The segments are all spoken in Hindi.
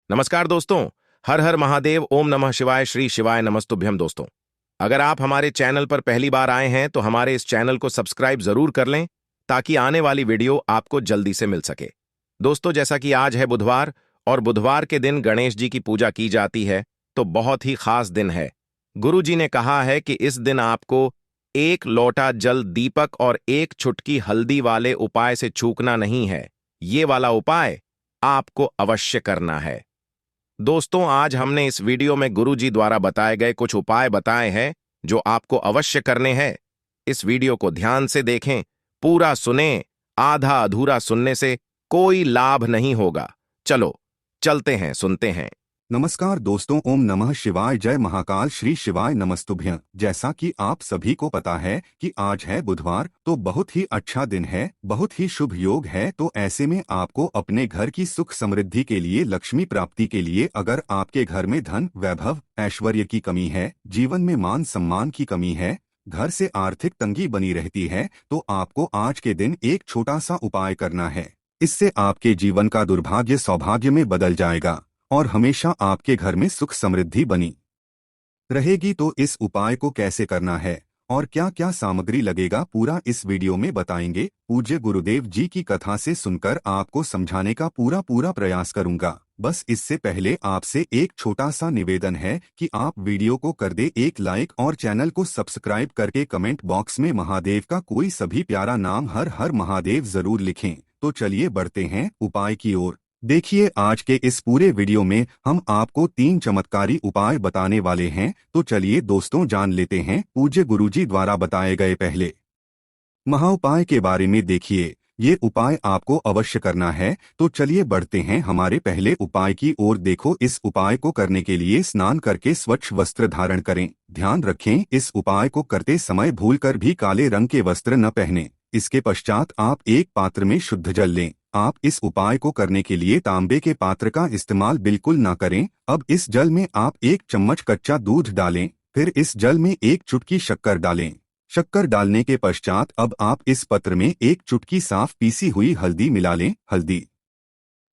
नमस्कार दोस्तों। हर हर महादेव, ओम नमः शिवाय, श्री शिवाय नमस्तुभ्यम। दोस्तों, अगर आप हमारे चैनल पर पहली बार आए हैं तो हमारे इस चैनल को सब्सक्राइब जरूर कर लें ताकि आने वाली वीडियो आपको जल्दी से मिल सके। दोस्तों, जैसा कि आज है बुधवार और बुधवार के दिन गणेश जी की पूजा की जाती है, तो बहुत ही खास दिन है। गुरु जी ने कहा है कि इस दिन आपको एक लोटा जल, दीपक और एक चुटकी हल्दी वाले उपाय से चूकना नहीं है। ये वाला उपाय आपको अवश्य करना है। दोस्तों, आज हमने इस वीडियो में गुरुजी द्वारा बताए गए कुछ उपाय बताए हैं जो आपको अवश्य करने हैं। इस वीडियो को ध्यान से देखें, पूरा सुनें। आधा अधूरा सुनने से कोई लाभ नहीं होगा। चलो चलते हैं, सुनते हैं। नमस्कार दोस्तों, ओम नमः शिवाय, जय महाकाल, श्री शिवाय नमस्तुभ्यं। जैसा कि आप सभी को पता है कि आज है बुधवार, तो बहुत ही अच्छा दिन है, बहुत ही शुभ योग है। तो ऐसे में आपको अपने घर की सुख समृद्धि के लिए, लक्ष्मी प्राप्ति के लिए, अगर आपके घर में धन, वैभव, ऐश्वर्य की कमी है, जीवन में मान सम्मान की कमी है, घर से आर्थिक तंगी बनी रहती है, तो आपको आज के दिन एक छोटा सा उपाय करना है। इससे आपके जीवन का दुर्भाग्य सौभाग्य में बदल जाएगा और हमेशा आपके घर में सुख समृद्धि बनी रहेगी। तो इस उपाय को कैसे करना है और क्या क्या सामग्री लगेगा, पूरा इस वीडियो में बताएंगे। पूज्य गुरुदेव जी की कथा से सुनकर आपको समझाने का पूरा प्रयास करूंगा। बस इससे पहले आपसे एक छोटा सा निवेदन है कि आप वीडियो को कर दे एक लाइक और चैनल को सब्सक्राइब करके कमेंट बॉक्स में महादेव का कोई सभी प्यारा नाम हर हर महादेव जरूर लिखें। तो चलिए बढ़ते हैं उपाय की ओर। देखिए, आज के इस पूरे वीडियो में हम आपको 3 चमत्कारी उपाय बताने वाले हैं। तो चलिए दोस्तों, जान लेते हैं पूज्य गुरुजी द्वारा बताए गए पहले महाउपाय के बारे में। देखिए, ये उपाय आपको अवश्य करना है। तो चलिए बढ़ते हैं हमारे पहले उपाय की ओर। देखो, इस उपाय को करने के लिए स्नान करके स्वच्छ वस्त्र धारण करें। ध्यान रखें, इस उपाय को करते समय भूलकर भी काले रंग के वस्त्र न पहनें। इसके पश्चात आप एक पात्र में शुद्ध जल लें। आप इस उपाय को करने के लिए तांबे के पात्र का इस्तेमाल बिल्कुल ना करें। अब इस जल में आप 1 चम्मच कच्चा दूध डालें, फिर इस जल में 1 चुटकी शक्कर डालें। शक्कर डालने के पश्चात अब आप इस पत्र में 1 चुटकी साफ पीसी हुई हल्दी मिला लें। हल्दी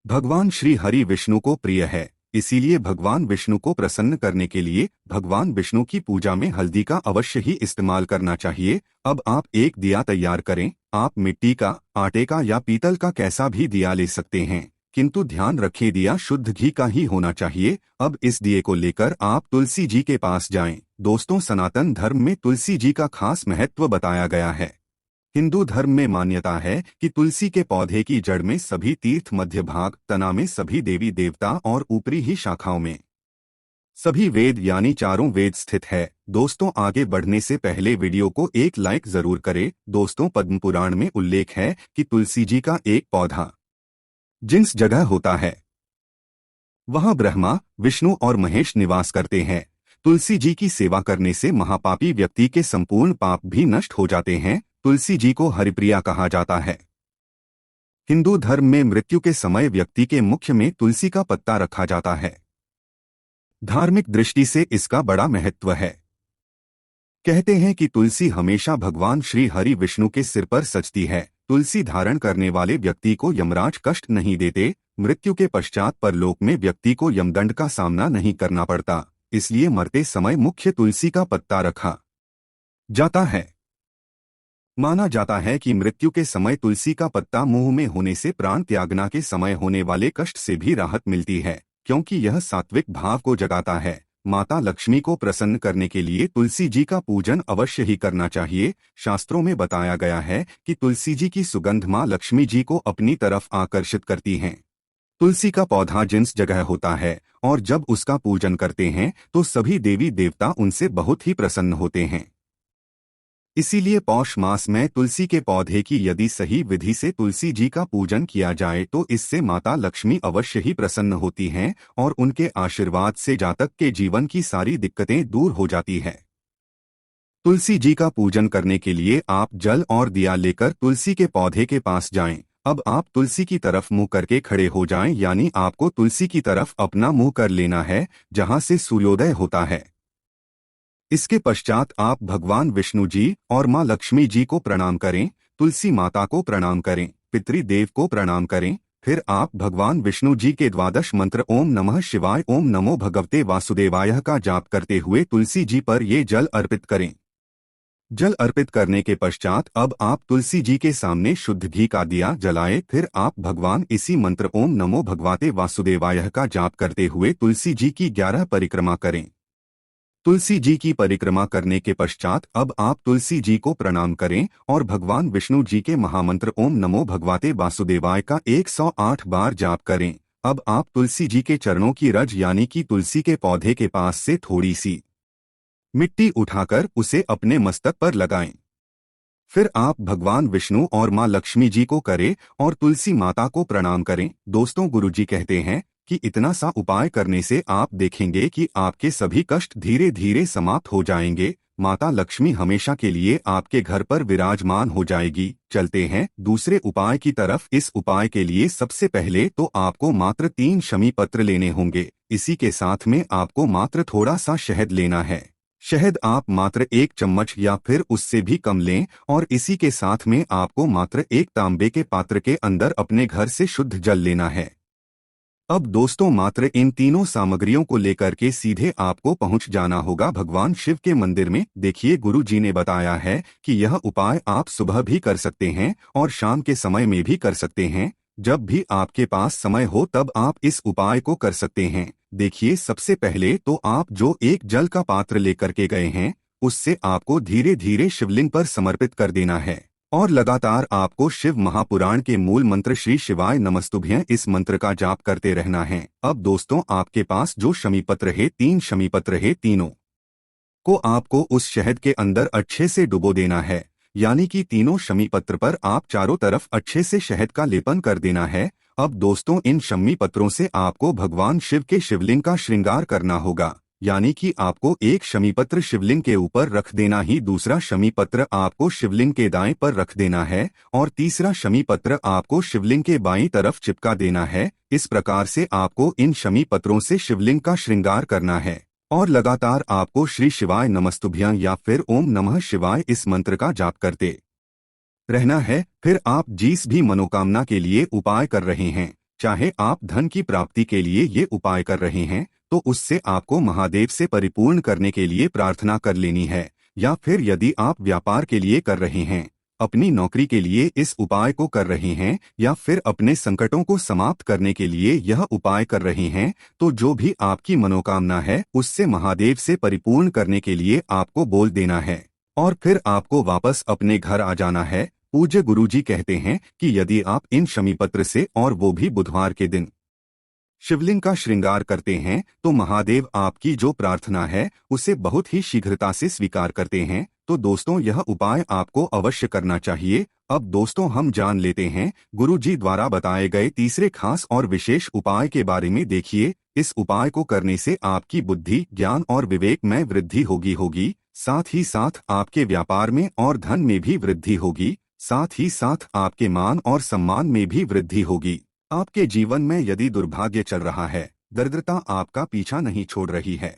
भगवान श्री हरि विष्णु को प्रिय है, इसीलिए भगवान विष्णु को प्रसन्न करने के लिए भगवान विष्णु की पूजा में हल्दी का अवश्य ही इस्तेमाल करना चाहिए। अब आप एक दिया तैयार करें। आप मिट्टी का, आटे का या पीतल का कैसा भी दिया ले सकते हैं, किंतु ध्यान रखें दिया शुद्ध घी का ही होना चाहिए। अब इस दिए को लेकर आप तुलसी जी के पास जाएं। दोस्तों, सनातन धर्म में तुलसी जी का खास महत्व बताया गया है। हिंदू धर्म में मान्यता है कि तुलसी के पौधे की जड़ में सभी तीर्थ, मध्य भाग, तना में सभी देवी देवता और ऊपरी ही शाखाओं में सभी वेद यानी चारों वेद स्थित है। दोस्तों, आगे बढ़ने से पहले वीडियो को एक लाइक जरूर करें। दोस्तों, पद्म पुराण में उल्लेख है कि तुलसी जी का एक पौधा जिस जगह होता है वहां ब्रह्मा, विष्णु और महेश निवास करते हैं। तुलसी जी की सेवा करने से महापापी व्यक्ति के संपूर्ण पाप भी नष्ट हो जाते हैं। तुलसी जी को हरिप्रिया कहा जाता है। हिंदू धर्म में मृत्यु के समय व्यक्ति के मुख में तुलसी का पत्ता रखा जाता है। धार्मिक दृष्टि से इसका बड़ा महत्व है। कहते हैं कि तुलसी हमेशा भगवान श्री हरि विष्णु के सिर पर सजती है। तुलसी धारण करने वाले व्यक्ति को यमराज कष्ट नहीं देते। मृत्यु के पश्चात परलोक में व्यक्ति को यमदंड का सामना नहीं करना पड़ता, इसलिए मरते समय मुख्य तुलसी का पत्ता रखा जाता है। माना जाता है कि मृत्यु के समय तुलसी का पत्ता मुंह में होने से प्राण त्यागना के समय होने वाले कष्ट से भी राहत मिलती है, क्योंकि यह सात्विक भाव को जगाता है। माता लक्ष्मी को प्रसन्न करने के लिए तुलसी जी का पूजन अवश्य ही करना चाहिए। शास्त्रों में बताया गया है कि तुलसी जी की सुगंध मां लक्ष्मी जी को अपनी तरफ आकर्षित करती हैं। तुलसी का पौधा जिस जगह होता है और जब उसका पूजन करते हैं तो सभी देवी देवता उनसे बहुत ही प्रसन्न होते हैं। इसीलिए पौष मास में तुलसी के पौधे की यदि सही विधि से तुलसी जी का पूजन किया जाए तो इससे माता लक्ष्मी अवश्य ही प्रसन्न होती हैं और उनके आशीर्वाद से जातक के जीवन की सारी दिक्कतें दूर हो जाती है। तुलसी जी का पूजन करने के लिए आप जल और दिया लेकर तुलसी के पौधे के पास जाएं। अब आप तुलसी की तरफ मुंह करके खड़े हो जाएं, यानी आपको तुलसी की तरफ अपना मुंह कर लेना है जहां से सूर्योदय होता है। इसके पश्चात आप भगवान विष्णु जी और मां लक्ष्मी जी को प्रणाम करें, तुलसी माता को प्रणाम करें, पितृदेव को प्रणाम करें, फिर आप भगवान विष्णु जी के द्वादश मंत्र ओम नमः शिवाय ओम नमो भगवते वासुदेवाय का जाप करते हुए तुलसी जी पर ये जल अर्पित करें। जल अर्पित करने के पश्चात अब आप तुलसी जी के सामने शुद्ध घी का दिया जलाएं। फिर आप भगवान इसी मंत्र ओम नमो भगवते वासुदेवाय का जाप करते हुए तुलसी जी की 11 परिक्रमा करें। तुलसी जी की परिक्रमा करने के पश्चात अब आप तुलसी जी को प्रणाम करें और भगवान विष्णु जी के महामंत्र ओम नमो भगवते वासुदेवाय का 108 बार जाप करें। अब आप तुलसी जी के चरणों की रज यानी कि तुलसी के पौधे के पास से थोड़ी सी मिट्टी उठाकर उसे अपने मस्तक पर लगाएं। फिर आप भगवान विष्णु और मां लक्ष्मी जी को करें और तुलसी माता को प्रणाम करें। दोस्तों, गुरुजी कहते हैं कि इतना सा उपाय करने से आप देखेंगे कि आपके सभी कष्ट धीरे धीरे समाप्त हो जाएंगे। माता लक्ष्मी हमेशा के लिए आपके घर पर विराजमान हो जाएगी। चलते हैं दूसरे उपाय की तरफ। इस उपाय के लिए सबसे पहले तो आपको मात्र 3 शमी पत्र लेने होंगे। इसी के साथ में आपको मात्र थोड़ा सा शहद लेना है। शहद आप मात्र 1 चम्मच या फिर उससे भी कम लें और इसी के साथ में आपको मात्र 1 तांबे के पात्र के अंदर अपने घर से शुद्ध जल लेना है। अब दोस्तों, मात्र इन तीनों सामग्रियों को लेकर के सीधे आपको पहुंच जाना होगा भगवान शिव के मंदिर में। देखिए, गुरु जी ने बताया है कि यह उपाय आप सुबह भी कर सकते हैं और शाम के समय में भी कर सकते हैं। जब भी आपके पास समय हो तब आप इस उपाय को कर सकते हैं। देखिए, सबसे पहले तो आप जो एक जल का पात्र लेकर के गए हैं उससे आपको धीरे धीरे शिवलिंग पर समर्पित कर देना है और लगातार आपको शिव महापुराण के मूल मंत्र श्री शिवाय नमस्तुभ्यं इस मंत्र का जाप करते रहना है। अब दोस्तों, आपके पास जो शमीपत्र है, 3 शमीपत्र है, तीनों को आपको उस शहद के अंदर अच्छे से डुबो देना है। यानी कि तीनों शमीपत्र पर आप चारों तरफ अच्छे से शहद का लेपन कर देना है। अब दोस्तों, इन शमी पत्रों से आपको भगवान शिव के शिवलिंग का श्रृंगार करना होगा। यानी कि आपको एक शमीपत्र शिवलिंग के ऊपर रख देना ही, दूसरा शमीपत्र आपको शिवलिंग के दाएं पर रख देना है और तीसरा शमीपत्र आपको शिवलिंग के बाईं तरफ चिपका देना है। इस प्रकार से आपको इन शमीपत्रों से शिवलिंग का श्रृंगार करना है और लगातार आपको श्री शिवाय नमस्तुभ्यं या फिर ओम नमः शिवाय इस मंत्र का जाप करते रहना है। फिर आप जिस भी मनोकामना के लिए उपाय कर रहे हैं, चाहे आप धन की प्राप्ति के लिए ये उपाय कर रहे हैं तो उससे आपको महादेव से परिपूर्ण करने के लिए प्रार्थना कर लेनी है। या फिर यदि आप व्यापार के लिए कर रहे हैं, अपनी नौकरी के लिए इस उपाय को कर रहे हैं या फिर अपने संकटों को समाप्त करने के लिए यह उपाय कर रहे हैं, तो जो भी आपकी मनोकामना है उससे महादेव से परिपूर्ण करने के लिए आपको बोल देना है और फिर आपको वापस अपने घर आ जाना है। पूज्य गुरुजी कहते हैं कि यदि आप इन शमीपत्र से और वो भी बुधवार के दिन शिवलिंग का श्रृंगार करते हैं तो महादेव आपकी जो प्रार्थना है उसे बहुत ही शीघ्रता से स्वीकार करते हैं। तो दोस्तों, यह उपाय आपको अवश्य करना चाहिए। अब दोस्तों, हम जान लेते हैं गुरु जी द्वारा बताए गए तीसरे खास और विशेष उपाय के बारे में। देखिए, इस उपाय को करने से आपकी बुद्धि, ज्ञान और विवेक में वृद्धि होगी। साथ ही साथ आपके व्यापार में और धन में भी वृद्धि होगी। साथ ही साथ आपके मान और सम्मान में भी वृद्धि होगी। आपके जीवन में यदि दुर्भाग्य चल रहा है, दरिद्रता आपका पीछा नहीं छोड़ रही है,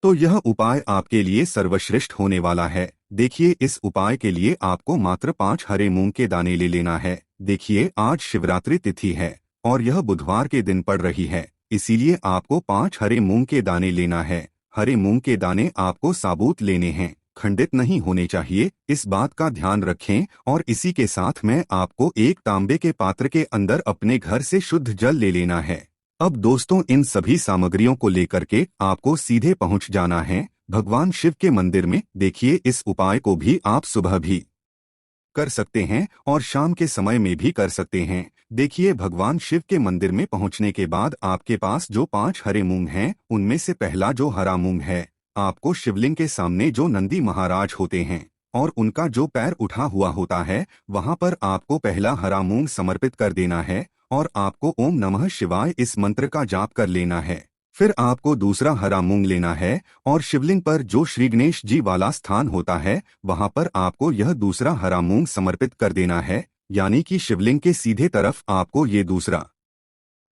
तो यह उपाय आपके लिए सर्वश्रेष्ठ होने वाला है। देखिए, इस उपाय के लिए आपको मात्र 5 हरे मूंग के दाने ले लेना है। देखिए, आज शिवरात्रि तिथि है और यह बुधवार के दिन पड़ रही है, इसीलिए आपको 5 हरे मूंग के दाने लेना है। हरे मूंग के दाने आपको साबुत लेने हैं, खंडित नहीं होने चाहिए, इस बात का ध्यान रखें। और इसी के साथ में आपको एक तांबे के पात्र के अंदर अपने घर से शुद्ध जल ले लेना है। अब दोस्तों, इन सभी सामग्रियों को लेकर के आपको सीधे पहुंच जाना है भगवान शिव के मंदिर में। देखिए, इस उपाय को भी आप सुबह भी कर सकते हैं और शाम के समय में भी कर सकते हैं। देखिए, भगवान शिव के मंदिर में पहुंचने के बाद आपके पास जो 5 हरे मूंग हैं, उनमें से पहला जो हरा मूंग है, आपको शिवलिंग के सामने जो नंदी महाराज होते हैं और उनका जो पैर उठा हुआ होता है, वहां पर आपको पहला हरा मूंग समर्पित कर देना है और आपको ओम नमः शिवाय इस मंत्र का जाप कर लेना है। फिर आपको दूसरा हरा मूंग लेना है और शिवलिंग पर जो श्री गणेश जी वाला स्थान होता है, वहां पर आपको यह दूसरा हरा मूंग समर्पित कर देना है। यानी कि शिवलिंग के सीधे तरफ आपको ये दूसरा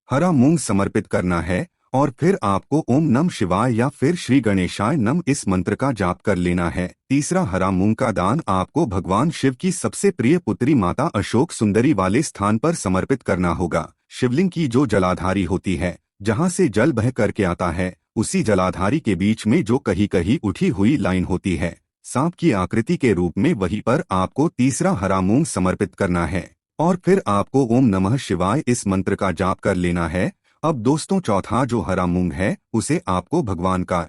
हरा मूंग समर्पित करना है और फिर आपको ओम नम शिवाय या फिर श्री गणेशाय नम इस मंत्र का जाप कर लेना है। तीसरा, हरा मूंग का दान आपको भगवान शिव की सबसे प्रिय पुत्री माता अशोक सुंदरी वाले स्थान पर समर्पित करना होगा। शिवलिंग की जो जलाधारी होती है, जहाँ से जल बह करके आता है, उसी जलाधारी के बीच में जो कहीं कहीं उठी हुई लाइन होती है सांप की आकृति के रूप में, वहीं पर आपको तीसरा हरा मूंग समर्पित करना है और फिर आपको ओम नमः शिवाय इस मंत्र का जाप कर लेना है। अब दोस्तों, चौथा जो हरा मूंग है उसे आपको भगवान का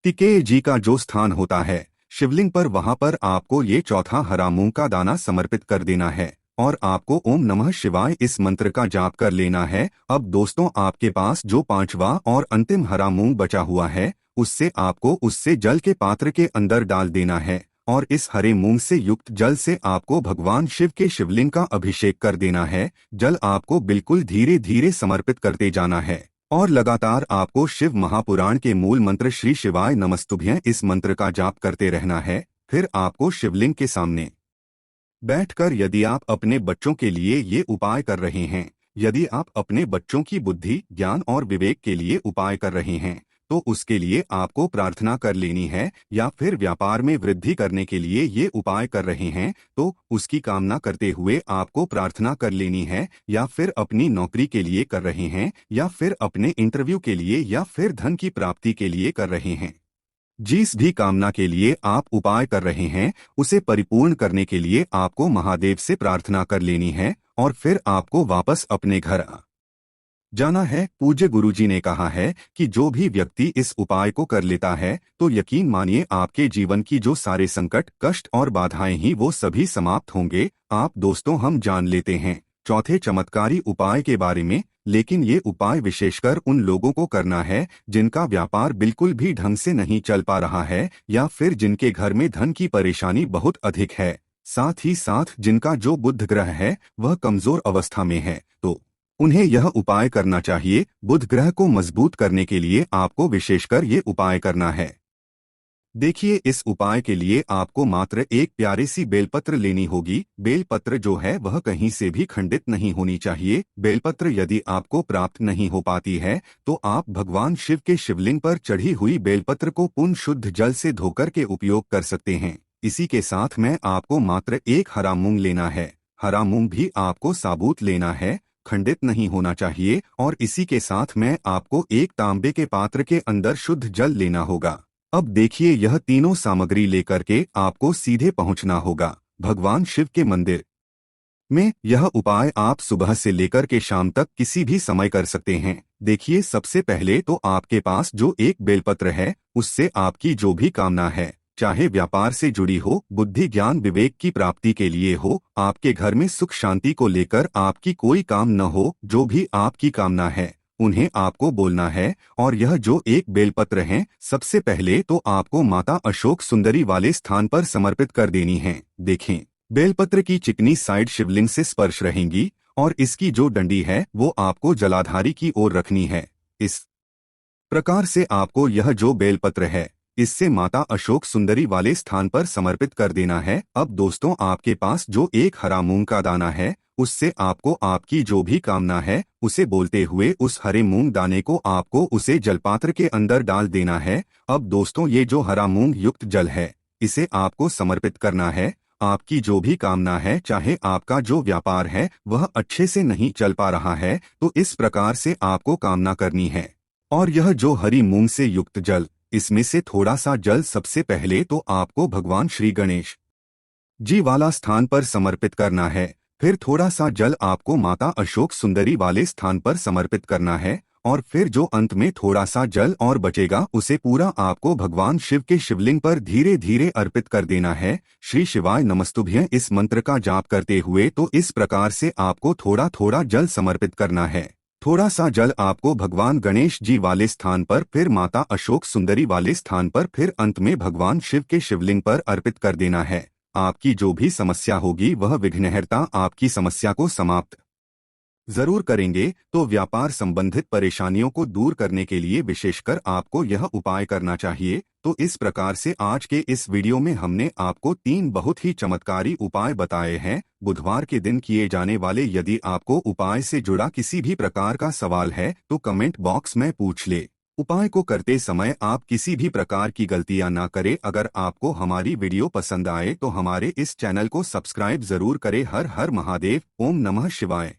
टिके जी का जो स्थान होता है शिवलिंग पर, वहां पर आपको ये चौथा हरा मूंग का दाना समर्पित कर देना है और आपको ओम नमः शिवाय इस मंत्र का जाप कर लेना है। अब दोस्तों, आपके पास जो पांचवा और अंतिम हरा मूंग बचा हुआ है उससे आपको उससे जल के पात्र के अंदर डाल देना है और इस हरे मूंग से युक्त जल से आपको भगवान शिव के शिवलिंग का अभिषेक कर देना है। जल आपको बिल्कुल धीरे धीरे समर्पित करते जाना है और लगातार आपको शिव महापुराण के मूल मंत्र श्री शिवाय नमस्तुभ्यं इस मंत्र का जाप करते रहना है। फिर आपको शिवलिंग के सामने बैठकर यदि आप अपने बच्चों के लिए ये उपाय कर रहे हैं, यदि आप अपने बच्चों की बुद्धि, ज्ञान और विवेक के लिए उपाय कर रहे हैं, तो उसके लिए आपको प्रार्थना कर लेनी है, या फिर व्यापार में वृद्धि करने के लिए ये उपाय कर रहे हैं तो उसकी कामना करते हुए आपको प्रार्थना कर लेनी है, या फिर अपनी नौकरी के लिए कर रहे हैं, या फिर अपने इंटरव्यू के लिए, या फिर धन की प्राप्ति के लिए कर रहे हैं। जिस भी कामना के लिए आप उपाय कर रहे हैं उसे परिपूर्ण करने के लिए आपको महादेव से प्रार्थना कर लेनी है और फिर आपको वापस अपने घर जाना है। पूज्य गुरुजी ने कहा है कि जो भी व्यक्ति इस उपाय को कर लेता है तो यकीन मानिए आपके जीवन की जो सारे संकट, कष्ट और बाधाएं ही वो सभी समाप्त होंगे। आप दोस्तों, हम जान लेते हैं चौथे चमत्कारी उपाय के बारे में, लेकिन ये उपाय विशेषकर उन लोगों को करना है जिनका व्यापार बिल्कुल भी ढंग से नहीं चल पा रहा है, या फिर जिनके घर में धन की परेशानी बहुत अधिक है, साथ ही साथ जिनका जो बुध ग्रह है वह कमजोर अवस्था में है, तो उन्हें यह उपाय करना चाहिए। बुध ग्रह को मजबूत करने के लिए आपको विशेषकर ये उपाय करना है। देखिए, इस उपाय के लिए आपको मात्र एक प्यारी सी बेलपत्र लेनी होगी। बेलपत्र जो है वह कहीं से भी खंडित नहीं होनी चाहिए। बेलपत्र यदि आपको प्राप्त नहीं हो पाती है तो आप भगवान शिव के शिवलिंग पर चढ़ी हुई बेलपत्र को पुण्य शुद्ध जल से धोकर के उपयोग कर सकते हैं। इसी के साथ में आपको मात्र एक हरा मूंग लेना है। हरा मूंग भी आपको साबुत लेना है, खंडित नहीं होना चाहिए, और इसी के साथ में आपको एक तांबे के पात्र के अंदर शुद्ध जल लेना होगा। अब देखिए, यह तीनों सामग्री लेकर के आपको सीधे पहुंचना होगा भगवान शिव के मंदिर में। यह उपाय आप सुबह से लेकर के शाम तक किसी भी समय कर सकते हैं। देखिए, सबसे पहले तो आपके पास जो एक बेलपत्र है उससे आपकी जो भी कामना है, चाहे व्यापार से जुड़ी हो, बुद्धि ज्ञान विवेक की प्राप्ति के लिए हो, आपके घर में सुख शांति को लेकर आपकी कोई काम न हो, जो भी आपकी कामना है उन्हें आपको बोलना है। और यह जो एक बेलपत्र है सबसे पहले तो आपको माता अशोक सुंदरी वाले स्थान पर समर्पित कर देनी है। देखें, बेलपत्र की चिकनी साइड शिवलिंग से स्पर्श रहेंगी और इसकी जो डंडी है वो आपको जलाधारी की ओर रखनी है। इस प्रकार से आपको यह जो बेलपत्र है इससे माता अशोक सुंदरी वाले स्थान पर समर्पित कर देना है। अब दोस्तों, आपके पास जो एक हरा मूंग का दाना है उससे आपको आपकी जो भी कामना है उसे बोलते हुए उस हरे मूंग दाने को आपको उसे जलपात्र के अंदर डाल देना है। अब दोस्तों, ये जो हरा मूंग युक्त जल है इसे आपको समर्पित करना है। आपकी जो भी कामना है, चाहे आपका जो व्यापार है वह अच्छे से नहीं चल पा रहा है, तो इस प्रकार से आपको कामना करनी है। और यह जो हरी मूंग से युक्त जल, इसमें से थोड़ा सा जल सबसे पहले तो आपको भगवान श्री गणेश जी वाला स्थान पर समर्पित करना है। फिर थोड़ा सा जल आपको माता अशोक सुंदरी वाले स्थान पर समर्पित करना है, और फिर जो अंत में थोड़ा सा जल और बचेगा उसे पूरा आपको भगवान शिव के शिवलिंग पर धीरे धीरे अर्पित कर देना है। श्री शिवाय नमस्तुभ्यं इस मंत्र का जाप करते हुए तो इस प्रकार से आपको थोड़ा थोड़ा जल समर्पित करना है। थोड़ा सा जल आपको भगवान गणेश जी वाले स्थान पर, फिर माता अशोक सुंदरी वाले स्थान पर, फिर अंत में भगवान शिव के शिवलिंग पर अर्पित कर देना है। आपकी जो भी समस्या होगी वह विघ्नहर्ता आपकी समस्या को समाप्त जरूर करेंगे। तो व्यापार संबंधित परेशानियों को दूर करने के लिए विशेषकर आपको यह उपाय करना चाहिए। तो इस प्रकार से आज के इस वीडियो में हमने आपको 3 बहुत ही चमत्कारी उपाय बताए हैं बुधवार के दिन किए जाने वाले। यदि आपको उपाय से जुड़ा किसी भी प्रकार का सवाल है तो कमेंट बॉक्स में पूछ ले। उपाय को करते समय आप किसी भी प्रकार की गलतियां ना करें। अगर आपको हमारी वीडियो पसंद आए तो हमारे इस चैनल को सब्सक्राइब जरूर करें। हर हर महादेव, ओम नमः शिवाय।